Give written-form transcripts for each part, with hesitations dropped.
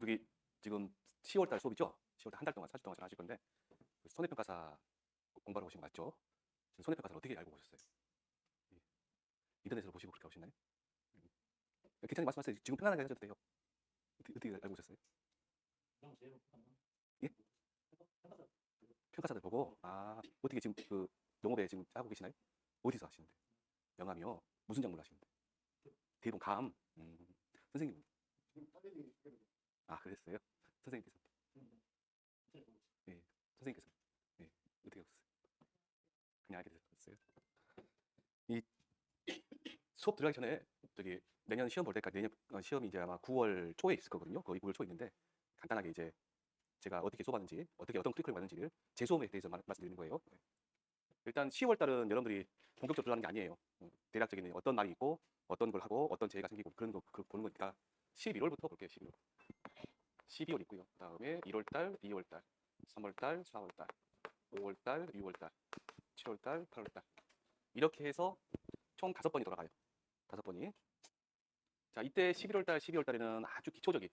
여기 지금 10월달 수업이죠? 10월달 한 달 동안 40동안 잘 하실 건데 손해평가사 공부하러 오신 거 맞죠? 지금 손해평가사를 어떻게 알고 오셨어요? 예. 인터넷으로 보시고 그렇게 오셨나요? 음. 괜찮게 말씀하세요. 지금 편안하게 하셔도 돼요. 어떻게 알고 오셨어요? 예? 평가사들 보고 어떻게 지금 그 농업에 지금 하고 계시나요? 어디서 하시는데? 영암이요? 무슨 작물 하시는데? 대부분 감. 선생님. 그랬어요? 선생님께서. 예. 선생님께서. 예. 어떻게 하셨어요? 그냥 알게 되셨어요? 이 수업 들어가기 전에 저기 내년 시험 볼 때까지 내년 시험이 이제 아마 9월 초에 있을 거거든요. 거의 9월 초에 있는데 간단하게 이제 제가 어떻게 수업하는지 어떤 크리컬을 받는지를 제 수업에 대해서 말씀드리는 거예요. 일단 10월 달은 여러분들이 본격적으로 들어가는 게 아니에요. 대략적인 어떤 날이 있고 어떤 걸 하고 어떤 재해가 생기고 그런 거 보는 거니까 11월부터 볼게요. 11월. 12월 있고요. 그다음에 1월 달, 2월 달, 3월 달, 4월 달, 5월 달, 6월 달, 7월 달, 8월 달. 이렇게 해서 총 5번이 돌아가요. 5번이. 자, 이때 11월 달, 12월 달에는 아주 기초적인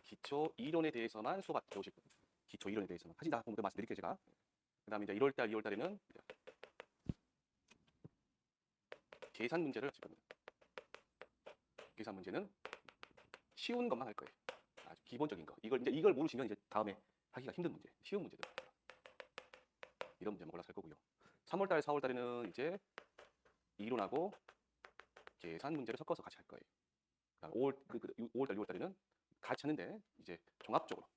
기초 이론에 대해서만 수업받고 오실 거예요. 기초 이론에 대해서만. 사실 다 공부 말씀드릴게요, 제가. 그다음에 이제 1월 달, 2월 달에는 계산 문제를 하실 겁니다. 계산 문제는 쉬운 것만 할 거예요. 아주 기본적인 거. 이걸 모르시면 이제 다음에 하기가 힘든 문제, 쉬운 문제들. 이런 문제만 골라서 할 거고요. 3월 달, 4월 달에는 이제 이론하고 계산 문제를 섞어서 같이 할 거예요. 5월 달, 6월 달에는 같이 하는데 이제 종합적으로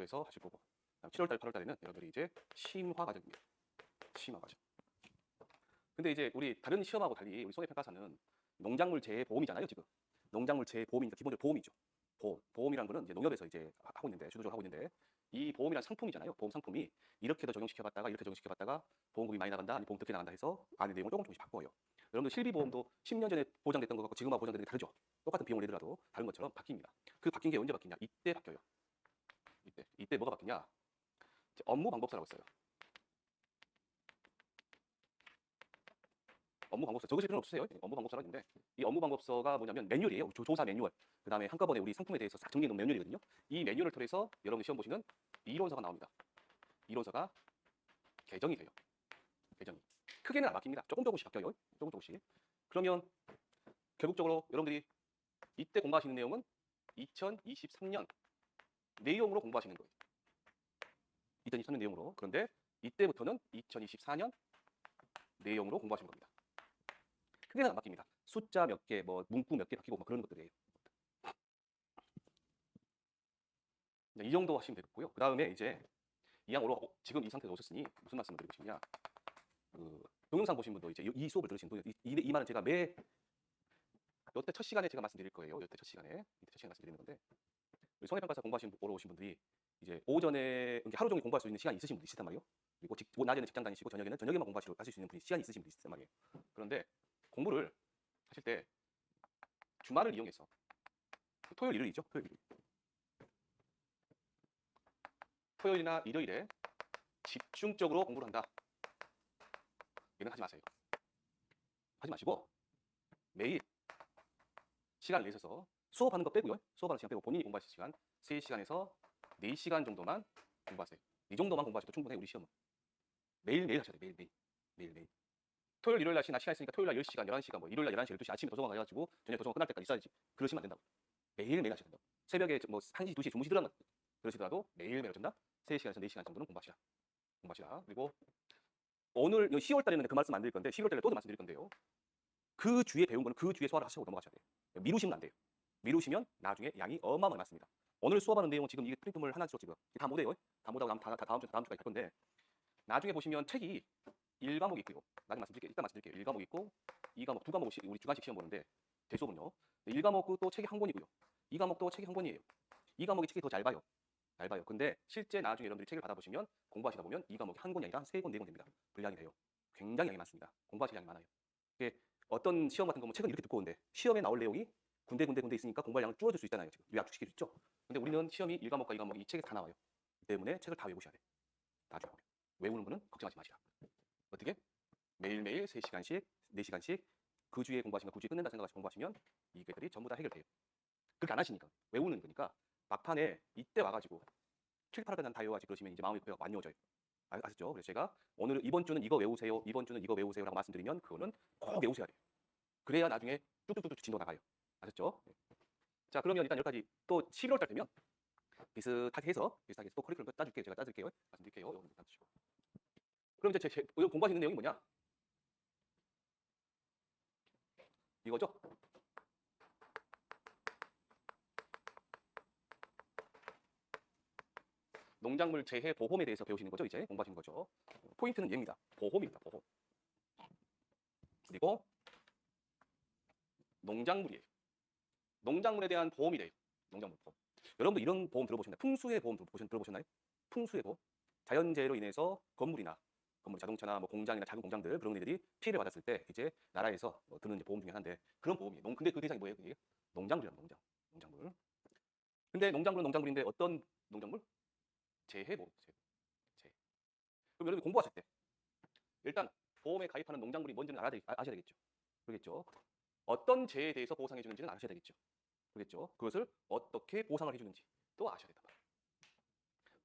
해서 하실 거고. 7월 달, 8월 달에는 여러분들이 이제 심화 과정입니다. 심화 과정. 근데 이제 우리 다른 시험하고 달리 우리 손해평가사는 농작물 재해 보험이잖아요, 지금. 농작물 재해 보험이니까 기본적으로 보험이죠. 보험이라는 거는 이제 농협에서 이제 하고 있는데, 주도적으로 하고 있는데, 이 보험이란 상품이잖아요. 보험 상품이 이렇게도 적용시켜봤다가 이렇게 적용시켜봤다가 보험금이 많이 나간다, 아니 보험 적게 나간다 해서 안에 내용을 조금씩 바꿔요. 여러분들 실비보험도 10년 전에 보장됐던 거 갖고 지금하고 보장되는 게 다르죠. 똑같은 비용을 내더라도 다른 것처럼 바뀝니다. 그 바뀐 게 언제 바뀌냐? 이때 바뀌어요. 이때 뭐가 바뀌냐? 업무 방법서라고 있어요. 업무 방법서 적으실 필요는 없으세요. 업무 방법서라 있는데 이 업무 방법서가 뭐냐면 매뉴얼이에요. 조사 매뉴얼. 그다음에 한꺼번에 우리 상품에 대해서 싹 정리해 놓은 매뉴얼이거든요. 이 매뉴얼을 통해서 여러분들 시험 보시면 이론서가 나옵니다. 이론서가 개정이 돼요. 개정이. 크게는 안 바뀝니다. 조금씩 바뀌어요. 조금씩. 그러면 결국적으로 여러분들이 이때 공부하시는 내용은 2023년 내용으로 공부하시는 거예요. 2023년 내용으로. 그런데 이때부터는 2024년 내용으로 공부하시는 겁니다. 크게는 안 바뀝니다. 숫자 몇 개, 뭐 문구 몇 개 바뀌고 뭐 그런 것들이에요. 이 정도 하시면 되겠고요. 그 다음에 이제 이왕으로 지금 이 상태에서 오셨으니 무슨 말씀을 드리고 싶냐. 동영상 보신 분도 이제 이 수업을 들으신 분, 이 말은 제가 여태 첫 시간에 제가 말씀드릴 거예요. 여태 첫 시간에 말씀드리는 건데 손해평가사 공부하시러 오신 분들이 이제 오전에 하루 종일 공부할 수 있는 시간이 있으신 분도 있단 말이에요. 그리고 낮에는 직장 다니시고 저녁에만 공부하실 수 있는 분이 시간이 있으신 분이 있단 말이에요. 그런데 공부를 하실 때 주말을 이용해서 토요일, 일요일이죠. 토요일이나 일요일에 집중적으로 공부를 한다. 이건 하지 마세요. 하지 마시고 매일 시간을 내셔서 수업하는 거 빼고요. 수업하는 시간 빼고 본인이 공부하실 시간 3시간에서 4시간 정도만 공부하세요. 이 정도만 공부하셔도 충분해요. 우리 시험은. 매일매일 하셔야 돼요. 매일매일. 토요일, 일요일 날 시간 있으니까 토요일 날 10시간, 11시간, 뭐 일요일 날 11시, 12시 아침에 도서관 가가지고 저녁 도서관 끝날 때까지 있어야지. 그러시면 안 된다고. 매일매일 하셔야 된다고. 새벽에 뭐 1시, 2시에 그러시더라도 매일매일 어쩐다? 3시간에서 4시간 정도는 공부하시라. 그리고 오늘 10월 달에는 그 말씀 안 드릴 건데 11월 달에 또 말씀드릴 건데요. 그 주에 배운 거는 그 주에 소화를 하시고 넘어가셔야 돼요. 미루시면 안 돼요. 미루시면 나중에 양이 어마어마하게 많습니다. 오늘 수업하는 내용은 지금 이게 프린트물 하나 지금 다 못해요. 다 못하고 다음 주까지 할 건데 나중에 보시면 책이 1과목이 있고요. 나중에 말씀드릴게요. 일단 말씀드릴게요. 1과목 있고 2과목, 2과목씩 우리 주간식 시험 보는데 대수업은요. 1과목도 책이 한 권이고요. 2과목도 책이 한 권이에요. 2과목이 책이 더 잘 봐요. 근데 실제 나중에 여러분들이 책을 받아보시면 공부하시다 보면 2과목이 한 권이 아니라 3권, 4권 됩니다. 분량이 돼요. 굉장히 양이 많습니다. 공부하실 양이 많아요. 이게 어떤 시험 같은 거 보면 책은 이렇게 두꺼운데 시험에 나올 내용이 군데 있으니까 공부할 양을 줄어들 수 있잖아요. 지금 요약시킬 수 있죠. 근데 우리는 시험이 1과목과 2과목이 이 책에 다 나와요. 그 때문에 책을 다 외우셔야 돼. 나중에 외우는 거는 걱정하지 마시라. 어떻게? 매일매일 3시간씩, 4시간씩 그 주에 공부하시면 그 주에 끝낸다 생각하시고 공부하시면 이것들이 전부 다 해결돼요. 그렇게 안 하시니까 외우는 거니까 막판에 이때 와가지고 7, 8월 난 다 외워가지 그러시면 이제 마음이 안 외워져요. 아셨죠? 그래서 제가 오늘 이번 주는 이거 외우세요. 이번 주는 이거 외우세요라고 말씀드리면 그거는 꼭 외우셔야 돼요. 그래야 나중에 뚝뚝뚝뚝 진도 나가요. 아셨죠? 네. 자, 그러면 일단 여기까지 또 11월 달 되면 비슷하게 해서 또 커리큘럼 짜줄게요. 제가 짜줄게요. 말씀드릴게요. 여러분 짜주시고. 그럼 이제 공부할 수 있는 내용이 뭐냐? 이거죠? 농작물 재해 보험에 대해서 배우시는 거죠. 이제 공부하시는 거죠. 포인트는 얘입니다. 보험입니다. 보험. 그리고 농작물이에요. 농작물에 대한 보험이 돼요. 농작물 보험. 여러분들 이런 보험 들어보셨나요? 풍수의 보험 들어보셨나요? 풍수의 보험. 자연재해로 인해서 건물, 자동차나 뭐 공장이나 작은 공장들 그런 애들이 피해를 받았을 때 이제 나라에서 드는 이제 보험 중에 하나인데 그런 보험이에요. 근데 그 대상이 뭐예요? 그게 농작물이랍니다. 농작물. 근데 농작물은 농작물인데 어떤 농작물? 재해보험. 재해. 그럼 여러분 공부하실 때 일단 보험에 가입하는 농작물이 뭔지는 아셔야 되겠죠. 그러겠죠. 어떤 재해에 대해서 보상해 주는지는 아셔야 되겠죠. 그러겠죠. 그것을 어떻게 보상을 해주는지 또 아셔야 된다.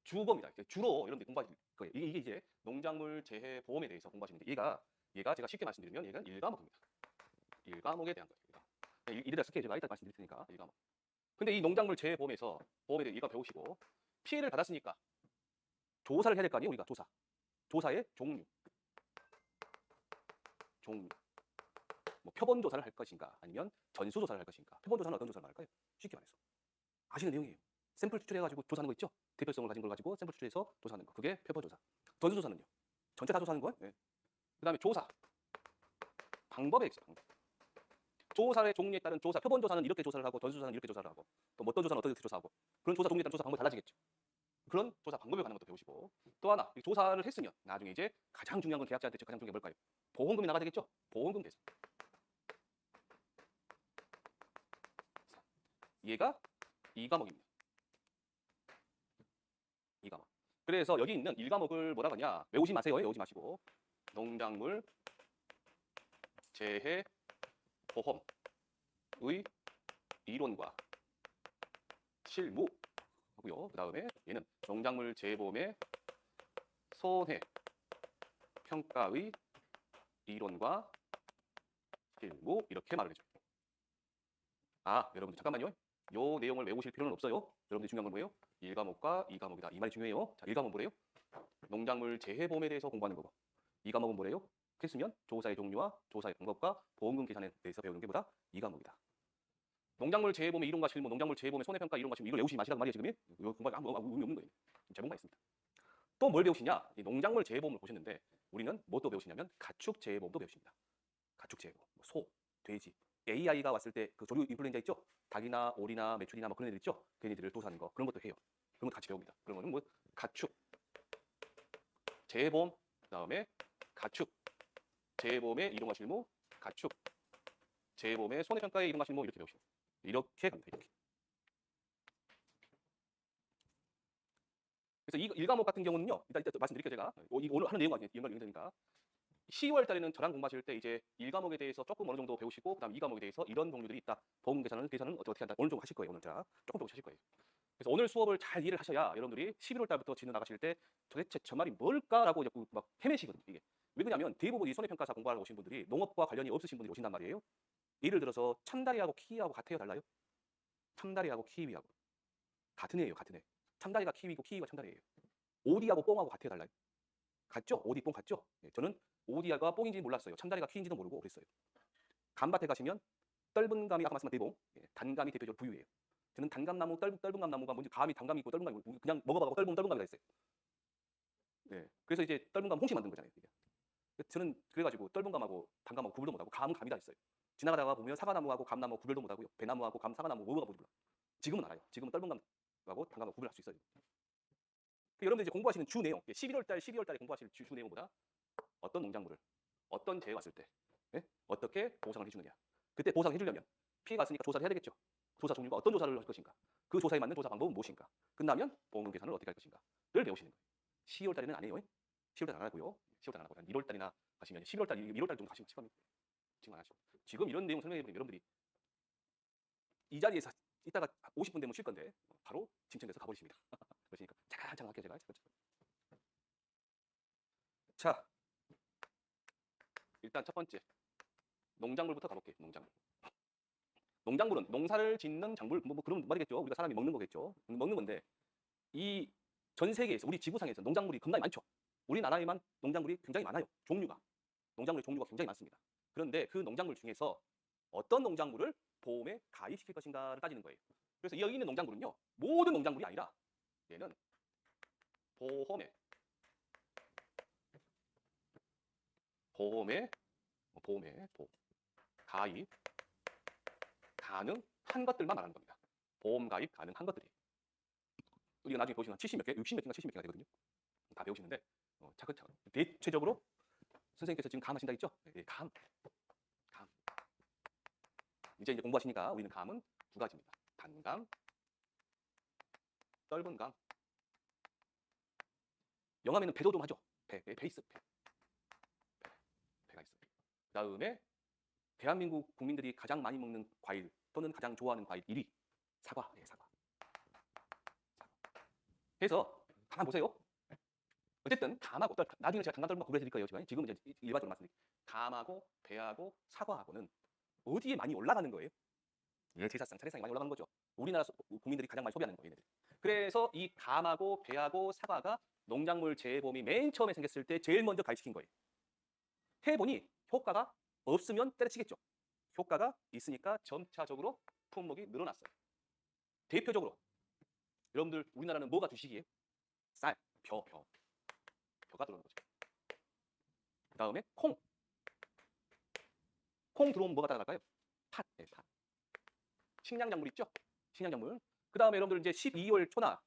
주범이다. 주로 여러분들이 공부하실 거예요. 이게 이제 농작물 재해 보험에 대해서 공부하시는데 얘가 제가 쉽게 말씀드리면 얘가 1과목입니다. 1과목에 대한 거예요. 이래다 쓸게요. 제가 이따 말씀드릴 테니까 1과목. 근데 이 농작물 재해 보험에 대해 1과 배우시고 피해를 받았으니까 조사를 해야 될 거 아니에요. 우리가 조사의 종류. 뭐 표본 조사를 할 것인가 아니면 전수 조사를 할 것인가. 표본 조사는 어떤 조사를 할까요? 쉽게 말해서 아시는 내용이에요. 샘플 추출해가지고 조사하는 거 있죠? 대표성을 가진 걸 가지고 샘플 추출해서 조사하는 거. 그게 표본 조사. 전수 조사는요? 전체 다 조사하는 거예요? 네. 그 다음에 조사. 방법에 있어요. 방법. 조사의 종류에 따른 조사. 표본 조사는 이렇게 조사를 하고 전수 조사는 이렇게 조사를 하고 또 어떤 조사는 어떻게 조사하고 그런 조사 종류에 따른 조사 방법이 달라지겠죠. 그런 조사 방법에 관한 것도 배우시고 또 하나 조사를 했으면 나중에 이제 가장 중요한 건 계약자한테 가장 중요한 게 뭘까요? 보험금이 나가야 되겠죠? 보험금 계산. 얘가 2과목입니다. 2과목. 그래서 여기 있는 1과목을 뭐라고 하냐? 외우지 마세요. 외우지 마시고 농작물 재해 보험의 이론과 실무 하고요. 그 다음에 얘는 농작물 재해보험의 손해 평가의 이론과 실무 이렇게 말을 해줘요. 여러분들 잠깐만요. 요 내용을 외우실 필요는 없어요. 여러분들 중요한 건 뭐예요? 1과목과 2과목이다. 이 말이 중요해요. 자, 1과목 뭐래요? 농작물 재해보험에 대해서 공부하는 거고 2과목은 뭐래요? 했으면 조사의 종류와 조사의 방법과 보험금 계산에 대해서 배우는 게 뭐다? 2과목이다. 농작물 재해보험의 이론과 실무, 농작물 재해보험의 손해평가 이론과 실무 이걸 외우시지 마시라고 말이에요. 지금 이거 공부할 아무 의미 없는 거예요. 제목만 있습니다. 또 뭘 배우시냐? 이 농작물 재해보험을 보셨는데 우리는 뭐 또 배우시냐면 가축 재해보험도 배우십니다. 가축 재해보험, 소, 돼지, AI가 왔을 때 그 조류 인플루엔자 있죠? 닭이나 오리나 메추리나 뭐 그런 애들 있죠? 걔네들을 조사하는 거 그런 것도 해요. 그런 것도 같이 배웁니다. 그런 거는 뭐 가축 재해보험, 그다음에 가축 재해보험의 이론과 실무, 가축 재해보험의 손해평가의 이론과 실무 이렇게 배우시고 이렇게 갑니다. 이렇게. 그래서 이 1과목 같은 경우는요. 일단 말씀드릴게요. 제가 오늘 하는 내용과 연관이 되니까 10월 달에는 저랑 공부하실 때 이제 1과목에 대해서 조금 어느 정도 배우시고 그다음 2과목에 대해서 이런 종류들이 있다. 보험 계산은 어떻게 한다. 어느 정도 하실 거예요. 오늘 자 조금 배우실 거예요. 그래서 오늘 수업을 잘 이해를 하셔야 여러분들이 11월 달부터 진로 나가실 때 도대체 저 말이 뭘까라고 자꾸 막 헤매시거든요. 이게 왜 그러냐면 대부분 이 손해평가사 공부하러 오신 분들이 농업과 관련이 없으신 분들이 오신단 말이에요. 예를 들어서 참다리하고 키위하고 같아요, 달라요? 참다리하고 키위하고 같은 애예요, 같은 애. 참다리가 키위고 키위가 참다리예요. 오디하고 뽕하고 같아요, 달라요? 같죠? 오디 뽕 같죠? 예, 저는 오디아가 뽕인지 몰랐어요. 참다리가 키인지도 모르고 그랬어요. 감밭에 가시면 떫은 감이 아까 말씀한 대봉, 단감이 대표적으로 부유예요. 저는 단감나무, 떫은 감나무가 뭔지 감이 단감이 있고 떫은 감이 있고 그냥 먹어봐도 떫은 감이 다 있어요. 네, 그래서 이제 떫은 감 홍시 만든 거잖아요. 이게. 저는 그래가지고 떫은 감하고 단감하고 구분도 못하고 감은 감이 다 있어요. 지나가다가 보면 사과나무하고 감나무 구별도 못하고요. 배나무하고 사과나무 뭐가 뭔지 몰라. 지금은 알아요. 지금은 떫은 감하고 단감하고 구별할 수 있어요. 여러분들 이제 공부하시는 주 내용, 11월 달에 공부하실 주 내용은 뭐다? 어떤 농작물을 어떤 재해 왔을 때 어떻게 보상을 해주느냐. 그때 보상을 해주려면 피해가 왔으니까 조사를 해야 되겠죠. 조사 종류가 어떤 조사를 할 것인가. 그 조사에 맞는 조사 방법은 무엇인가. 끝나면 보험금 계산을 어떻게 할 것인가를 배우시는 거예요. 10월 달에는 안 해요. 10월 달에 안 하고요. 10월 달에 안 하고 한 1월 달이나 가시면 11월 달, 1월 달 정도 가시면 지금 안 하시고 지금 이런 내용 설명해 보면 여러분들이 이 자리에서 이따가 50분 되면 쉴 건데 바로 짐청돼서 가버리십니다. 그러시니까 잠깐 할게요 제가. 자, 일단 첫 번째 농작물부터 가볼게요. 농작물. 농작물은 농사를 짓는 작물, 뭐 그런 말이겠죠. 우리가 사람이 먹는 거겠죠. 먹는 건데 이 전 세계에서 우리 지구상에서 농작물이 굉장히 많죠. 우리나라에만 농작물이 굉장히 많아요. 농작물의 종류가 굉장히 많습니다. 그런데 그 농작물 중에서 어떤 농작물을 보험에 가입시킬 것인가를 따지는 거예요. 그래서 여기 있는 농작물은요, 모든 농작물이 아니라 얘는 보험에 가입 가능한 것들만 말하는 겁니다. 보험 가입 가능한 것들이. 우리가 나중에 보시면 70몇 개, 60몇 개인가 70몇 개가 되거든요. 다 배우시는데 차근차근. 대체적으로 선생님께서 지금 감 하신다 했죠? 네, 감. 이제 공부하시니까 우리는 감은 두 가지입니다. 단감, 떫은 감. 영암에는 배도 좀 하죠. 배 있어. 배가 있어요. 그 다음에 대한민국 국민들이 가장 많이 먹는 과일 또는 가장 좋아하는 과일 1위. 사과. 사과. 그래서 가만 보세요. 어쨌든 감하고 나중에 제가 단감 떫은 거 공부해 드릴 거예요. 지금 이제 일반적으로 말씀드릴게요. 감하고 배하고 사과하고는 어디에 많이 올라가는 거예요? 제사상, 차례상에 많이 올라가는 거죠. 우리나라 국민들이 가장 많이 소비하는 거예요. 얘네들. 그래서 이 감하고 배하고 사과가 농작물 재보험이 맨 처음에 생겼을 때 제일 먼저 가입시킨 거예요. 해보니 효과가 없으면 때려치겠죠. 효과가 있으니까 점차적으로 품목이 늘어났어요. 대표적으로 여러분들 우리나라는 뭐가 주식이에요? 쌀, 벼가 들어오는 거죠. 그 다음에 콩 들어오면 뭐가 따라갈까요? 팥. 식량작물 있죠? 식량작물. 그 다음에 여러분들 이제 12월 초나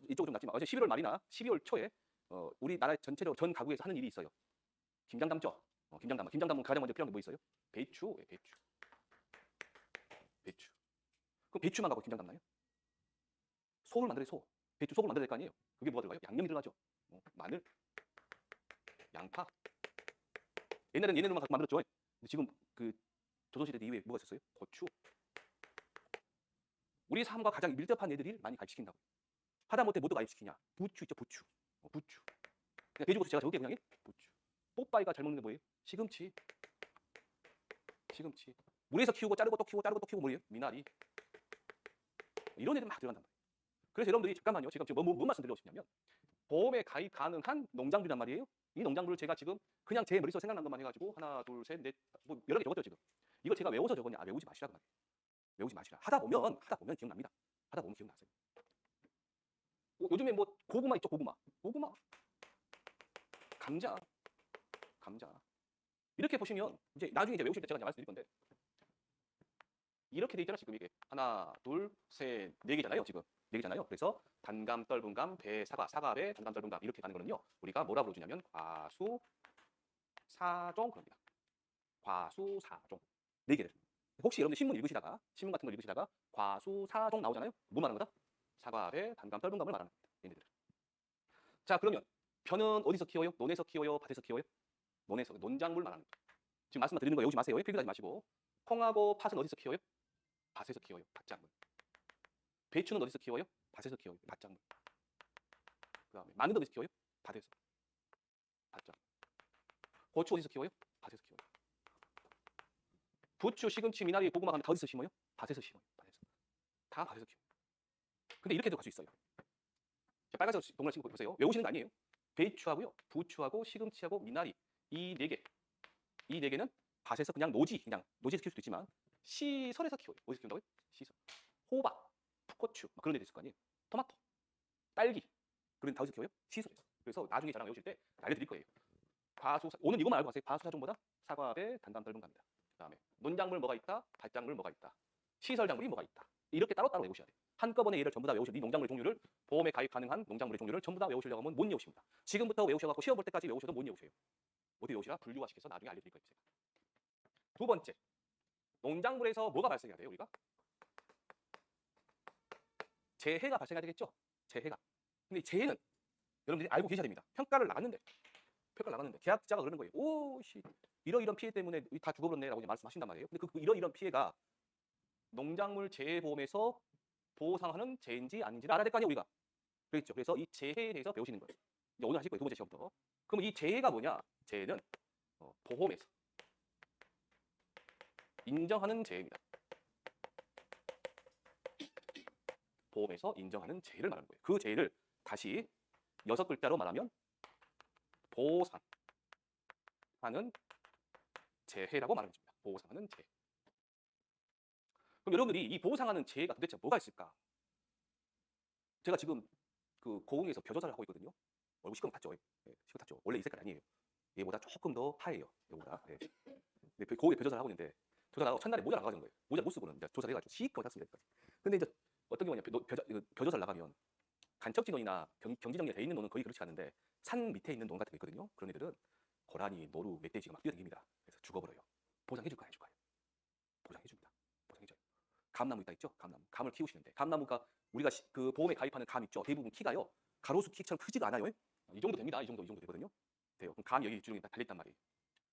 이쪽은 좀 낫지만 어제 11월 말이나 12월 초에 우리나라 전체적으로 전 가구에서 하는 일이 있어요. 김장 담죠. 김장 담으면 가장 먼저 필요한 게 뭐 있어요? 배추. 그럼 배추만 갖고 김장 담나요? 속을 만들어요. 배추 속을 만들어야 될 거 아니에요? 그게 뭐가 들어가요? 양념이 들어가죠. 마늘, 양파. 옛날에는 얘네들만 갖고 만들었죠. 근데 지금 그 조선시대 이후에 뭐가 있었어요? 고추. 우리 삶과 가장 밀접한 애들이 많이 가입시킨다고. 하다못해 뭐도 가입시키냐? 부추 있죠, 부추. 그냥 돼지고수 제가 적을게요, 그냥. 부추. 뽀빠이가 잘 먹는 게 뭐예요? 시금치. 물에서 키우고 자르고 또 키우고 뭐예요? 미나리. 이런 애들 막 들어간단 말이에요. 그래서 여러분들이 잠깐만요. 제가 지금 뭔 말씀 드리고 싶냐면 보험에 가입 가능한 농작물이란 말이에요. 이 농작물을 제가 지금 그냥 제 머릿속에 생각난 것만 해가지고 하나, 둘, 셋, 넷, 뭐 여러 개 적었죠 지금. 이걸 제가 외워서 적었냐? 외우지 마시라고 말이에요. 외우지 마시라. 하다 보면 기억납니다. 하다 보면 기억나세요. 요즘에 뭐 고구마 있죠, 고구마. 감자. 이렇게 보시면 이제 나중에 이제 외우실 때 제가 이제 말씀드릴 건데 이렇게 돼 있잖아 지금 이게 하나, 둘, 셋, 네 개잖아요 지금. 네 개잖아요. 그래서 단감, 떫은 감, 배, 사과배, 단감, 떫은 감 이렇게 가는 거는요. 우리가 뭐라 부르냐면 과수사종 그럽니다. 과수사종. 네 개를. 혹시 여러분들 신문 같은 걸 읽으시다가 과수사종 나오잖아요. 뭐 말하는 거다? 사과배, 단감, 떫은 감을 말하는 겁니다. 얘네들. 자, 그러면 벼는 어디서 키워요? 논에서 키워요? 밭에서 키워요? 논에서. 논작물 말하는 거예요. 지금 말씀 드리는 거 외우지 마세요. 필기하지 마시고. 콩하고 팥은 어디서 키워요? 밭에서 키워요. 밭작물. 배추는 어디서 키워요? 밭에서 키워요. 밭작물. 그다음에 마늘은 어디서 키워요? 밭에서. 밭작물. 고추 어디서 키워요? 밭에서 키워요. 부추, 시금치, 미나리, 고구마 가면 다 어디서 심어요? 밭에서 심어요. 다 밭에서 키워요. 근데 이렇게도 갈 수 있어요. 빨간색 동그란 친구 보세요. 외우시는 거 아니에요. 배추하고요, 부추하고 시금치하고 미나리 이 네 개는 밭에서 그냥 노지에서 키울 수도 있지만 시설에서 키워요. 어디서 키운다고요? 시설. 호박, 풋고추 그런 데 있을 거 아니에요. 토마토, 딸기 그런 데 어디서 키워요? 시설에서. 그래서 나중에 저랑 외우실 때 알려드릴 거예요. 오늘 이것만 알고 가세요. 과수사종보다 사과배, 단감, 떫은 감입니다. 그다음에 논작물 뭐가 있다? 밭작물 뭐가 있다? 시설작물이 뭐가 있다? 이렇게 따로따로 외우셔야 돼요. 한꺼번에 얘를 전부 다 외우셔야 돼요. 이 농작물 종류를 보험에 가입 가능한 농작물의 종류를 전부 다 외우시려고 하면 못 외우십니다. 지금부터 외우셔갖고 시험 볼 때까지 외우셔도 못 외우셔요. 어떻게 외우시라? 분류화시켜서 나중에 알려드릴 거예요. 제가. 두 번째, 농작물에서 뭐가 발생해야 돼요? 우리가? 재해가 발생해야 되겠죠? 재해가. 근데 재해는 여러분들이 알고 계셔야 됩니다. 평가를 나갔는데 계약자가 그러는 거예요. 오씨 이런 피해 때문에 다 죽어버렸네라고 말씀하신단 말이에요. 근데 이런 피해가 농작물 재해보험에서 보상하는 재인지 아닌지를 알아야 될 거 아니에요, 우리가. 그렇죠. 그래서 이 재해에 대해서 배우시는 거예요. 이제 오늘 하실 거예요, 두 번째 시험부터. 그럼 이 재해가 뭐냐? 재해는 보험에서 인정하는 재해입니다. 보험에서 인정하는 재해를 말하는 거예요. 그 재해를 다시 6글자로 말하면 보상하는 재해라고 말하는 겁니다. 보상하는 재해. 그럼 여러분들이 이 보상하는 재해가 도대체 뭐가 있을까? 제가 지금 그 고흥에서 벼조사를 하고 있거든요. 얼굴 시커멓 탔죠? 네, 시커 탔죠. 원래 이 색깔 아니에요. 얘보다 조금 더 하얘요. 얘보다. 네. 근데 고흥에 벼조사를 하고 있는데 조사 나가고 첫날에 모자를 안 가져온 거예요. 모자 못 쓰고는 이제 조사를 해가지고 시커멓 탔습니다. 여기까지. 근데 이제 어떤 경우냐 벼조사를 나가면 간척지논이나 경지정리가 돼 있는 논은 거의 그렇지 않은데 산 밑에 있는 논 같은 거 있거든요. 그런 애들은 고라니, 노루, 멧돼지가 막 뛰어다닙니다. 그래서 죽어버려요. 보상해줄 거야, 해줄 거야. 보상해줍니다. 보상해줘요. 감나무 있다 있죠? 감나무. 감을 키우시는데 감나무가 우리가 그 보험에 가입하는 감 있죠? 대부분 키가요. 가로수 키처럼 크지가 않아요. 이 정도 됩니다. 이 정도 되거든요. 돼요. 그럼 감이 여기 주름이 다 달렸단 말이에요.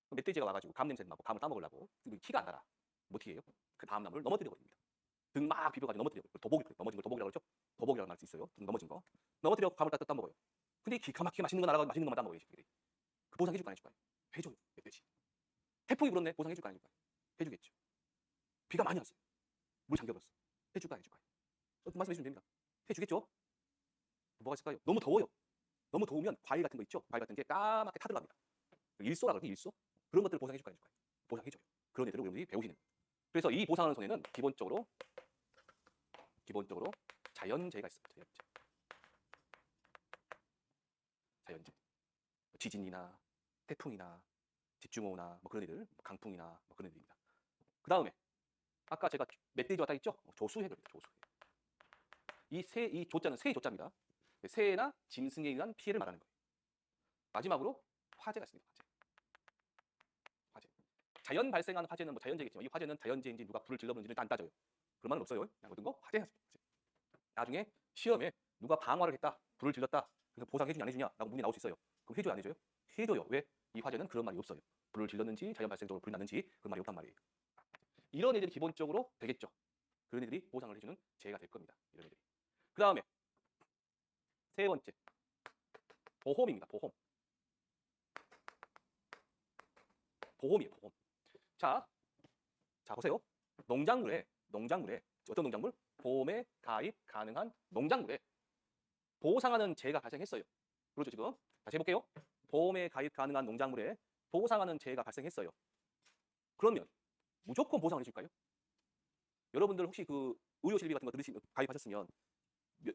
그럼 멧돼지가 와가지고 감 냄새 나고 감을 따먹으려고 키가 안 달아. 뭐 어떻게 해요? 그 다음 나무를 넘어뜨려 버립니다. 등 막 비벼가지고 넘어뜨려. 도복이 넘어진 걸 도복이라고 그러죠? 도복이라고 말 수 있어요. 등 넘어진 거. 넘어뜨려 감을 따 먹어요. 근데 기가 막히게 맛있는 거 날아가고 맛있는 것만 따먹어요. 그 보상해줄 거 아니줄 거예요. 해줘요. 멧돼지. 태풍이 불었네. 보상해줄 거 아니줄 거예요. 해주겠죠. 비가 많이 왔어요. 물 잠겨버렸어. 해줄 거 아니줄 거예요. 말씀해 주시면 됩니다. 해주겠죠? 뭐가 있을까요? 너무 더워요. 너무 더우면 과일 같은 거 있죠? 과일 같은 게 까맣게 타들어갑니다. 일소라 그러지, 일소? 그런 것들을 보상해줄 거 아니줄 거예요. 보상해줘요. 그런 애들을 우리들이 배우시는 거예요. 그래서 이 보상하는 손해는 기본적으로 자연재해가 있어요. 자연재해. 지진이나 태풍이나 집중호우나 뭐 그런 애들, 강풍이나 뭐 그런 애들입니다. 그 다음에 아까 제가 멧돼지 왔다 했죠? 조수해입니다. 조수해. 이 조자는 새의 조자입니다. 새나 짐승에 의한 피해를 말하는 거예요. 마지막으로 화재가 있습니다. 화재. 자연 발생한 화재는 뭐 자연재해겠지만 이 화재는 자연재해인지 누가 불을 질러버는지는 안 따져요. 그런 말은 없어요. 모든 거 화재. 나중에 시험에 누가 방화를 했다, 불을 질렀다, 그래서 보상해주냐 안 해주냐라고 문이 나올 수 있어요. 그럼 해줘요 안 해줘요? 해줘요. 왜? 이 화재는 그런 말이 없어요. 불을 질렀는지 자연 발생적으로 불이 났는지 그런 말이 없단 말이에요. 이런 애들이 기본적으로 되겠죠. 그런 애들이 보상을 해주는 재해가 될 겁니다. 이런 애들이. 그 다음에 세 번째 보험입니다. 보험이에요. 보험. 자 보세요. 농작물에 어떤 농작물? 보험에 가입 가능한 농작물에 보상하는 재해가 발생했어요. 그렇죠 지금? 다시 해볼게요. 보험에 가입 가능한 농작물에 보상하는 재해가 발생했어요. 그러면 무조건 보상을 해줄까요? 여러분들 혹시 그 의료실비 같은 거 가입하셨으면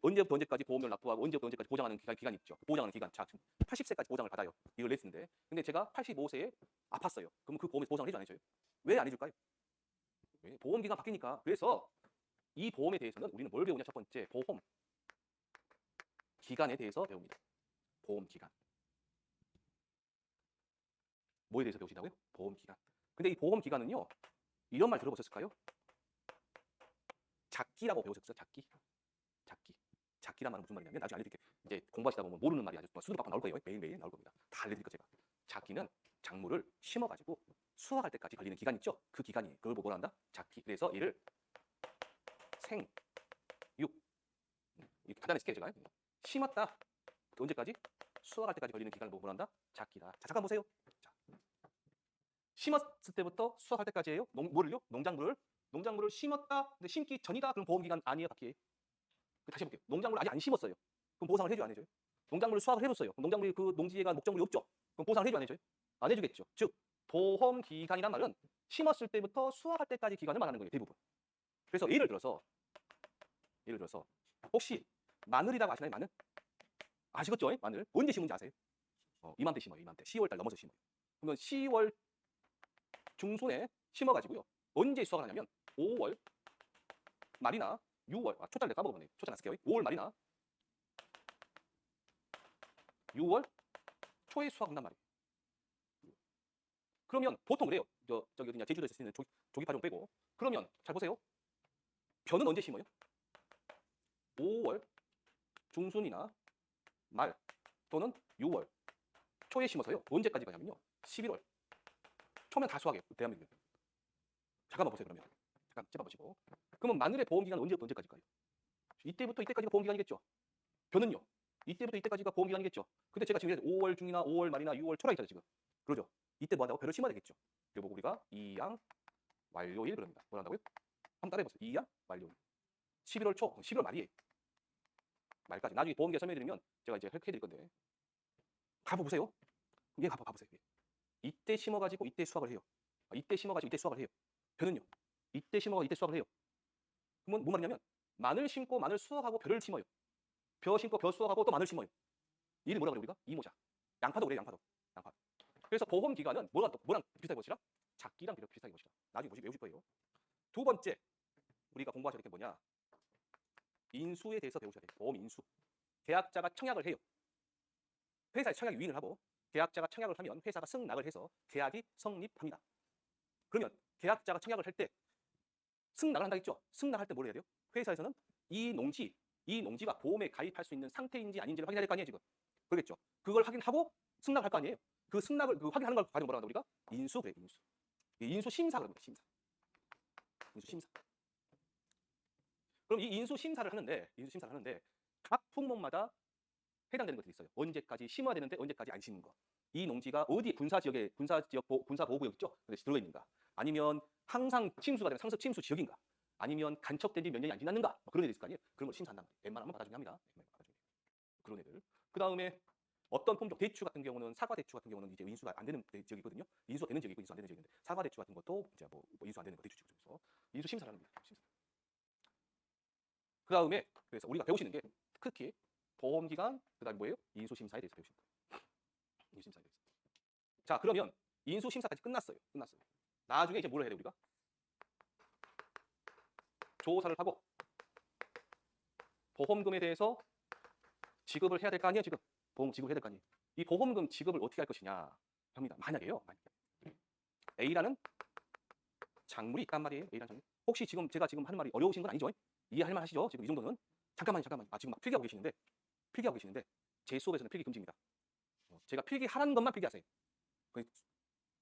언제부터 언제까지 보험료를 납부하고 언제부터 언제까지 보장하는 기간이 있죠. 보장하는 기간. 자, 80세까지 보장을 받아요. 이걸 냈는데. 근데 제가 85세에 아팠어요. 그럼 그 보험에서 보상을 해줘 안 해줘요? 왜 안 해줄까요? 왜? 보험 기간 바뀌니까. 그래서 이 보험에 대해서는 우리는 뭘 배우냐? 첫 번째, 보험 기간에 대해서 배웁니다. 보험 기간. 뭐에 대해서 배우신다고요? 보험 기간. 근데 이 보험 기간은요. 이런 말 들어보셨을까요? 작기라고 배우셨어요? 작기. 작기란 말은 무슨 말이냐면 나중에 알려드릴게요. 이제 공부하시다 보면 모르는 말이 아주 수두룩 밖으로 나올 거예요. 매일매일 나올 겁니다. 다 알려드릴 거예요. 제가. 작기는 작물을 심어가지고 수확할 때까지 걸리는 기간 있죠? 그 기간이에요. 그걸 뭐라 한다? 작기. 그래서 이를 생육 이렇게 간단히 쓸게요. 제가. 심었다. 언제까지? 수확할 때까지 걸리는 기간을 뭐라 한다? 작기다. 자, 잠깐 보세요. 자, 심었을 때부터 수확할 때까지예요. 뭐를요? 농작물을 심었다. 근데 심기 전이다. 그럼 보험 기간 아니에요, 바퀴. 다시 해볼게요. 농작물을 아직 안 심었어요. 그럼 보상을 해줘요, 안 해줘요? 농작물을 수확을 해줬어요. 그럼 농작물이 그 농지가 목적물이 없죠. 그럼 보상을 해줘요, 안 해줘요? 안 해주겠죠. 즉 보험 기간이란 말은 심었을 때부터 수확할 때까지 기간을 말하는 거예요, 대부분. 그래서 예를 들어서 혹시 마늘이라고 아시나요? 마늘? 아시겠죠? 마늘. 언제 심은지 아세요? 이맘때 심어요. 이맘때. 10월 달 넘어서 심어요. 그러면 10월 중순에 심어가지고요. 언제 수확을 하냐면 5월 말이나 6월, 초짜를 내가 까먹었네. 초짜 안 쓸게요. 5월 말이나 6월 초에 수확한단 말이에요. 그러면 보통 그래요. 저기 어디냐 제주도에서 쓰는 조기파종 빼고. 그러면 잘 보세요. 벼는 언제 심어요? 5월 중순이나 말 또는 6월 초에 심어서요. 언제까지 가냐면요. 11월 초면 다 수확해요. 대한민국. 잠깐만 보세요. 그러면 잠깐 찝어보시고. 그러면 마늘의 보험 기간 언제부터 언제까지일까요? 이때부터 이때까지가 보험기간이겠죠. 변은요. 이때부터 이때까지가 보험기간이겠죠. 근데 제가 지금 5월 중이나 5월 말이나 6월 초라 있잖아요, 지금. 그러죠. 이때 뭐 한다고? 벼를 심어야 되겠죠. 그리고 우리가 이양 완료일 그럽니다. 뭐 한다고요? 한번 따라해보세요. 이양 완료일. 11월 초, 11월 말이에요. 말까지. 나중에 보험기간 설명해드리면 제가 이제 해드릴 건데. 가보세요. 얘 가보세요. 이때 심어가지고 이때 수확을 해요. 이때 심어가지고 이때 수확을 해요. 벼는요. 이때 심어가지고 이때 수확을 해요. 그러면 뭔 말이냐면 마늘 심고 마늘 수확하고 벼를 심어요. 벼 심고 벼 수확하고 또 마늘 심어요. 이를 뭐라 그래요 우리가? 이모작. 양파도 그래요. 양파도. 그래서 보험 기간은 뭐랑 비슷하게 보시라? 작기랑 비슷하게 보시라. 나중에 외우실 거예요. 두 번째 우리가 공부하셔야 될 게 뭐냐? 인수에 대해서 배우셔야 돼요. 보험 인수. 계약자가 청약을 해요. 회사에 청약 위임을 하고 계약자가 청약을 하면 회사가 승낙을 해서 계약이 성립합니다. 그러면 계약자가 청약을 할 때 승낙을 한다 했죠? 승낙할 때 뭘 해야 돼요? 회사에서는 이 농지가 보험에 가입할 수 있는 상태인지 아닌지를 확인해야 될 거 아니에요, 지금. 그러겠죠? 그걸 확인하고 승낙할 거 아니에요? 그 승낙을 확인하는 걸 가지고 뭐라 한다 우리가? 인수 그래, 인수. 인수 심사 그럽니다. 심사. 인수 심사. 그럼 이 인수 심사를 하는데 각 품목마다 해당되는 것들이 있어요. 언제까지 심어야 되는데 언제까지 안 심는 거. 이 농지가 어디 군사보호구역 있죠? 들어가 있는가? 아니면 항상 침수가 되는 상습 침수 지역인가? 아니면 간척된 지 몇 년이 안 지났는가? 그런 애들 있을 거 아니에요? 그런 걸 심사한단 말이에요. 웬만하면 받아주긴 합니다. 그런 애들. 그 다음에 어떤 품종, 대추 같은 경우는 사과 대추 같은 경우는 이제 인수가 안 되는 지역이거든요. 인수가 되는 지역이 있고 인수 안 되는 지역인데 사과 대추 같은 것도 이제 뭐 인수 안 되는 거 대추 지역에서 인수 심사를 합니다. 심사. 그 다음에 그래서 우리가 배우시는 게 특히 보험기간 그다음에 뭐예요? 인수심사에 대해서 배우시는 거예요. 인수심사에 대해서. 자 그러면 인수심사까지 끝났어요. 나중에 이제 뭘 해야 돼 우리가? 조사를 하고 보험금에 대해서 지급을 해야 될 거 아니에요 지금. 보험 지급을 해야 될 거 아니에요. 이 보험금 지급을 어떻게 할 것이냐 합니다. 만약에요. A라는 작물이 있단 말이에요. A라는 작물. 혹시 제가 지금 하는 말이 어려우신 건 아니죠? 이해할 만 하시죠? 지금 이 정도는. 잠깐만요. 지금 막 필기하고 계시는데 제 수업에서는 필기 금지입니다. 제가 필기하라는 것만 필기하세요.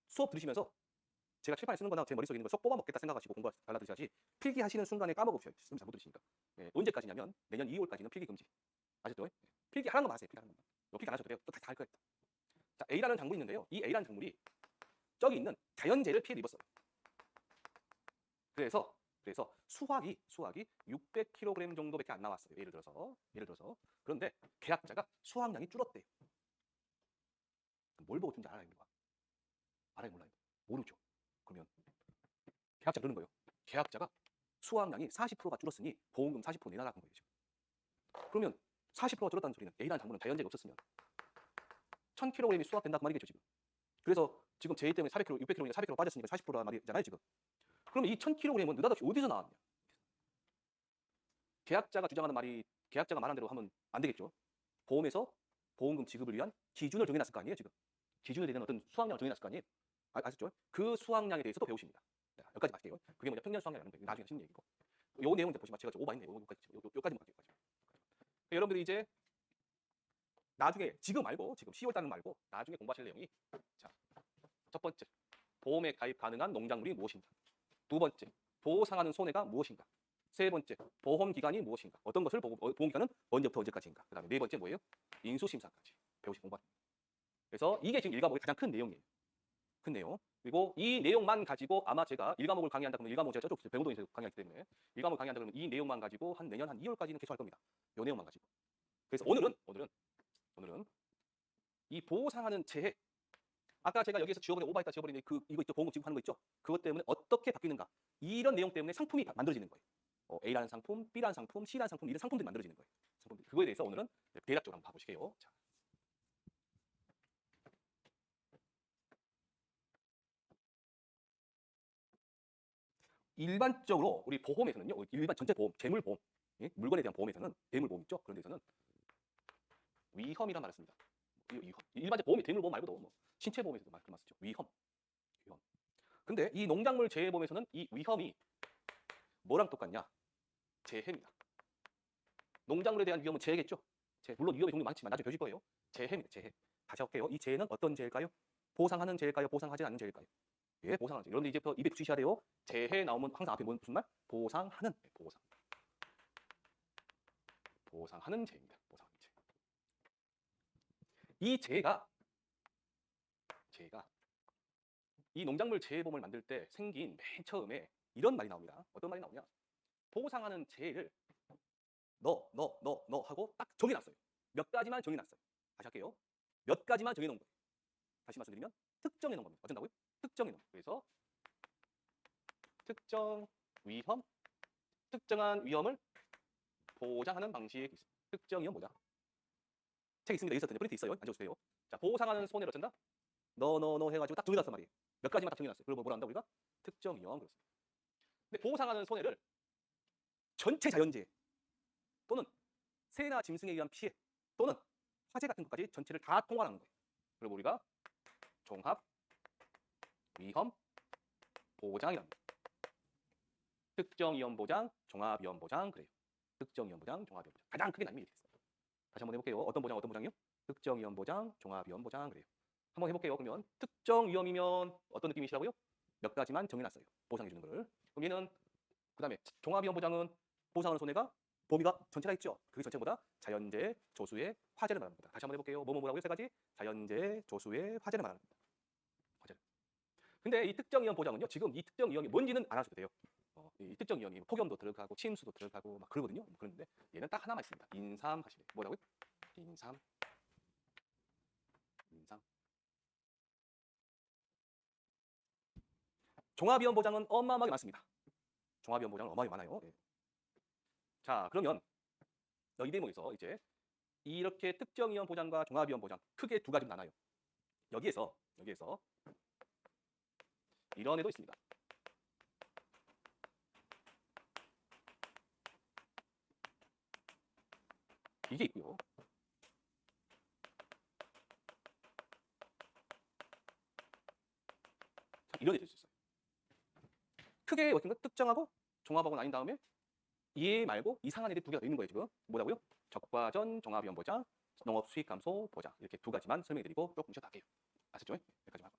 수업 들으시면서 제가 칠판에 쓰는 거나 제 머릿속에 있는 걸 쏙 뽑아먹겠다 생각하시고 공부 달라드셔야지 필기하시는 순간에 까먹으셔요. 선생님 잘못 들으시니까. 언제까지냐면 내년 2월까지는 필기 금지. 아셨죠? 필기하라는 것만 하세요. 필기하라는 것만. 필기 안 하셔도 돼요. 또 다 할 거예요. 자, A라는 작물이 있는데요. 이 A라는 작물이 저기 있는 자연재해를 피해를 입었어요. 그래서 수확이 600kg 정도밖에 안 나왔어요. 예를 들어서. 그런데 계약자가 수확량이 줄었대요. 뭘 보고 준지 알아요? 알아요? 몰라요? 모르죠. 그러면 계약자 그러는 거예요. 계약자가 수확량이 40%가 줄었으니 보험금 40% 내놔라는 거예요. 지금. 그러면 40%가 줄었다는 소리는 A라는 작물은 자연재해가 없었으면 1000kg이 수확된다고 말이겠죠. 지금. 그래서 지금 제 때문에 400kg, 600kg니까 400kg 빠졌으니까 40%란 말이잖아요. 지금. 그러면 이 1000kg은 느닷없이 어디서 나왔냐? 계약자가 주장하는 말이 계약자가 말한 대로 하면 안 되겠죠. 보험에서 보험금 지급을 위한 기준을 정해놨을 거 아니에요. 지금. 기준에 대한 어떤 수확량을 정해놨을 거 아니에요. 아셨죠? 그 수확량에 대해서도 배우십니다. 자, 여기까지 마실게요. 그게 뭐냐? 평년 수확량이라는 거예요. 나중에 하시는 얘기고. 요 내용 이제 보시면 제가 오버했네요. 요까지만 할게요. 여러분들이 이제 나중에 지금 10월 달은 말고 나중에 공부하실 내용이 자, 첫 번째 보험에 가입 가능한 농작물이 무엇인가? 두 번째 보상하는 손해가 무엇인가? 세 번째 보험 기간이 무엇인가? 어떤 것을 보험 기간은 언제부터 언제까지인가? 그다음에 네 번째 뭐예요? 인수심사까지 배우시 공부합니다. 그래서 이게 지금 1과목의 가장 큰 내용이에요. 큰 내용. 그리고 이 내용만 가지고 아마 제가 1과목을 강의한다 그러면 1과목 제가 저쪽 배우동에서 강의하기 때문에 1과목 강의한다 그러면 이 내용만 가지고 내년 한 2월까지는 계속 할 겁니다. 이 내용만 가지고. 그래서 오늘은 이 보상하는 재해. 아까 제가 여기서 지워버린 오버했다 지워버린 이거 있죠. 보험금 지급하는 거 있죠. 그것 때문에 어떻게 바뀌는가. 이런 내용 때문에 상품이 만들어지는 거예요. A라는 상품, B라는 상품, C라는 상품 이런 상품들이 만들어지는 거예요. 그거에 대해서 오늘은 대략적으로 한번 봐보실게요. 자. 일반적으로 우리 보험에서는요. 일반 전체 보험, 재물보험, 예? 물건에 대한 보험에서는 대물보험 있죠. 그런 데서는 위험이란 말을 씁니다. 위험. 일반적 보험이 대물보험 말고도 뭐 신체보험에서도 그 말 쓰죠. 위험. 근데 이 농작물 재해보험에서는 이 위험이 뭐랑 똑같냐? 재해입니다. 농작물에 대한 위험은 재해겠죠. 물론 위험의 종류 많지만 나중에 배우실 거예요. 재해입니다. 재해. 다시 할게요. 이 재해는 어떤 재해일까요? 보상하는 재해일까요? 보상하지 않는 재해일까요? 예, 보상하는 재해. 여러분들 이제부터 입에 붙이셔야 돼요. 재해 나오면 항상 앞에 무슨 말? 보상하는. 보상. 보상하는 재입니다. 보상하는 재. 이 재가 이 농작물 재해보험을 만들 때 생긴 맨 처음에 이런 말이 나옵니다. 어떤 말이 나오냐? 보상하는 재를 너 하고 딱 정해놨어요. 몇 가지만 정해놨어요. 다시 할게요. 몇 가지만 정해놓은 거예요. 다시 말씀드리면 특정해놓은 겁니다. 어쩐다고요? 특정해놓은 거예요. 그래서 특정 위험, 특정한 위험을 보장하는 방식이 있습니다. 특정 위험 보장. 책 있습니다. 여기 있었던데 프린트 있어요. 앉아주세요. 자, 보상하는 손해를 어쩐다? 너 해가지고 딱 정해놨단 말이에요. 몇 가지만 딱 정해놨어요. 그걸 뭐라 한다 우리가? 특정 위험 그렇습니다. 근데 보상하는 손해를 전체 자연재해 또는 새나 짐승에 의한 피해 또는 화재 같은 것까지 전체를 다 통괄하는 거예요. 그리고 우리가 종합 위험 보장이랍니다. 특정 위험 보장, 종합 위험 보장 그래요. 특정 위험 보장, 종합 위험 보장. 가장 크게 나뉘면 이렇게 있습니다. 다시 한번 해볼게요. 어떤 보장이요? 특정 위험 보장, 종합 위험 보장 그래요. 한번 해볼게요. 그러면 특정 위험이면 어떤 느낌이시라고요? 몇 가지만 정해놨어요. 보상해 주는 거를. 그럼 얘는 그다음에 종합 위험 보장은 보상하는 손해가 범위가 전체가 있죠. 그게 전체보다 자연재해, 조수의 화재를 말합니다. 다시 한번 해볼게요. 뭐라고요? 세 가지. 자연재해, 조수의 화재를 말합니다. 화재를. 근데 이 특정 위험 보장은요. 지금 이 특정 위험이 뭔지는 안 하셔도 돼요. 이 특정 위험이 폭염도 들어가고 침수도 들어가고 막 그러거든요. 그런데 얘는 딱 하나만 있습니다. 인삼 하시네. 뭐라고요? 인삼. 종합위험 보장은 어마어마하게 많습니다. 종합위험 보장은 어마어마하게 많아요. 예. 자, 그러면 이 대목에서 이제 이렇게 특정 위험 보장과 종합위험 보장 크게 두 가지로 나눠요. 여기에서 이런 애도 있습니다. 이게 있고요. 자, 이런 애도 있을 수 있어요. 크게 어떤 거 특정하고 종합하고 나뉜 다음에 얘 말고 이상한 애들이 두 개가 더 있는 거예요. 지금 뭐라고요? 적과전 종합위험 보장, 농업 수익 감소 보장 이렇게 두 가지만 설명해드리고 조금 쉬었다 할게요. 아셨죠? 여기까지만.